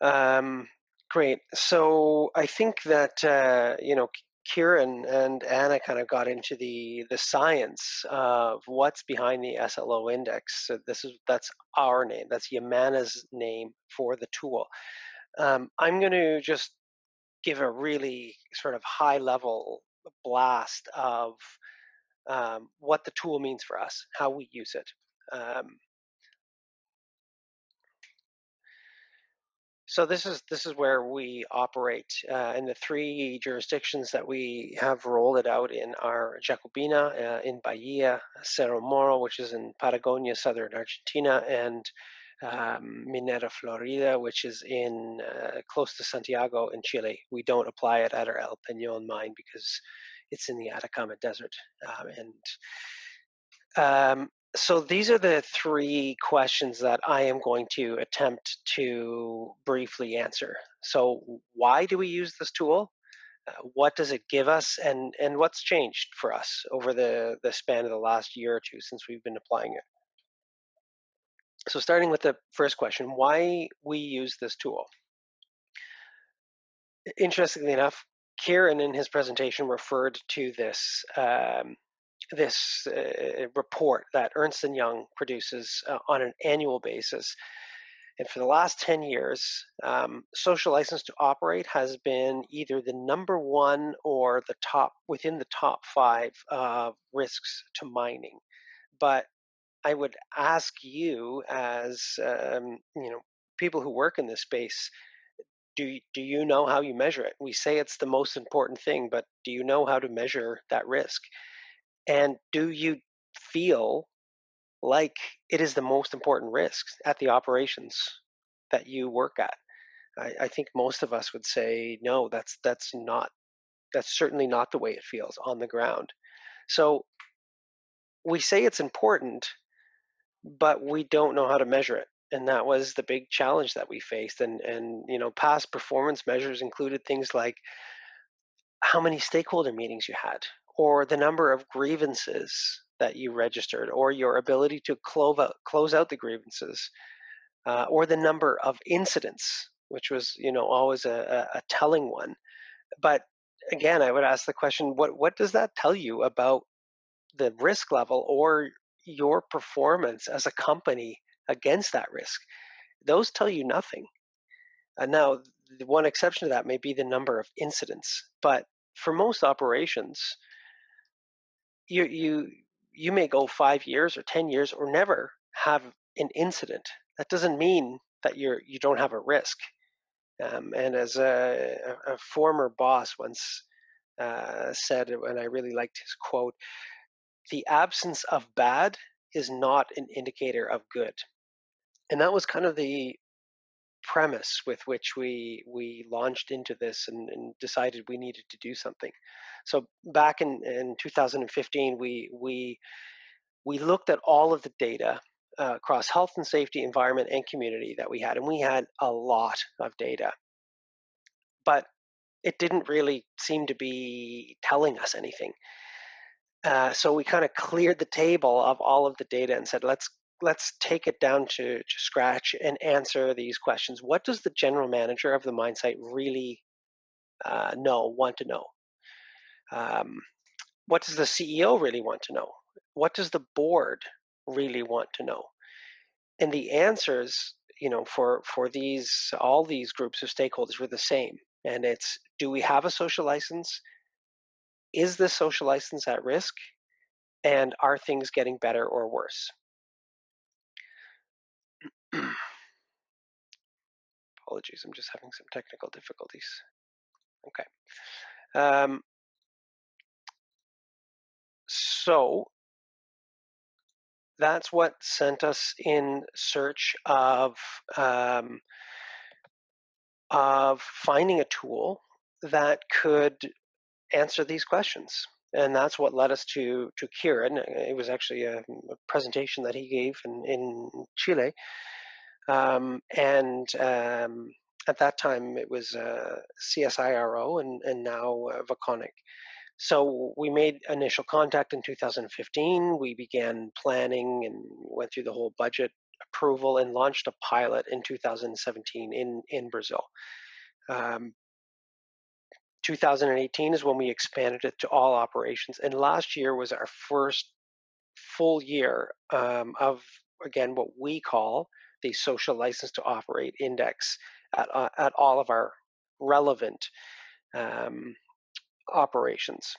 Um, Great. So I think that Kieran and Anna kind of got into the science of what's behind the SLO index. So that's our name. That's Yamana's name for the tool. I'm going to just give a really sort of high level blast of what the tool means for us, how we use it. Um, So this is where we operate in the three jurisdictions that we have rolled it out in are Jacobina in Bahia, Cerro Moro, which is in Patagonia, southern Argentina, and Minera Florida, which is in close to Santiago in Chile. We don't apply it at our El Peñon mine because it's in the Atacama Desert, and so these are the three questions that I am going to attempt to briefly answer. So why do we use this tool? What does it give us, and what's changed for us over the span of the last year or two since we've been applying it? So starting with the first question, why we use this tool. Interestingly enough, Kieran in his presentation referred to this report that Ernst and Young produces on an annual basis. And for the last 10 years, social license to operate has been either the number one or the top within the top five risks to mining. But I would ask you, as people who work in this space, do you know how you measure it? We say it's the most important thing, but do you know how to measure that risk? And do you feel like it is the most important risk at the operations that you work at? I think most of us would say no. That's certainly not the way it feels on the ground. So we say it's important, but we don't know how to measure it. And that was the big challenge that we faced. And past performance measures included things like how many stakeholder meetings you had, or the number of grievances that you registered, or your ability to close out the grievances, or the number of incidents, which was always a telling one. But again, I would ask the question: what does that tell you about the risk level or your performance as a company against that risk? Those tell you nothing. And now, the one exception to that may be the number of incidents, but for most operations, you you may go 5 years or 10 years or never have an incident. That doesn't mean that you don't have a risk. And as a former boss once said, and I really liked his quote: "The absence of bad is not an indicator of good." And that was kind of the premise with which we launched into this and decided we needed to do something. So back in 2015, we looked at all of the data across health and safety, environment, and community that we had, and we had a lot of data, but it didn't really seem to be telling us anything. So we kind of cleared the table of all of the data and said, let's take it down to scratch and answer these questions. What does the general manager of the mine site really want to know? Um, what does the CEO really want to know? What does the board really want to know? And the answers, for these all these groups of stakeholders were the same. And it's: do we have a social license? Is this social license at risk? And are things getting better or worse? Apologies, I'm just having some technical difficulties. Okay. Um, so that's what sent us in search um, of finding a tool that could answer these questions. And that's what led us to Kieran. It was actually a presentation that he gave in Chile. And at that time, it was CSIRO and now Vaconic. So we made initial contact in 2015. We began planning and went through the whole budget approval and launched a pilot in 2017 in Brazil. Um, 2018 is when we expanded it to all operations, and last year was our first full year of, again, what we call the social license to operate index at all of our relevant um, operations.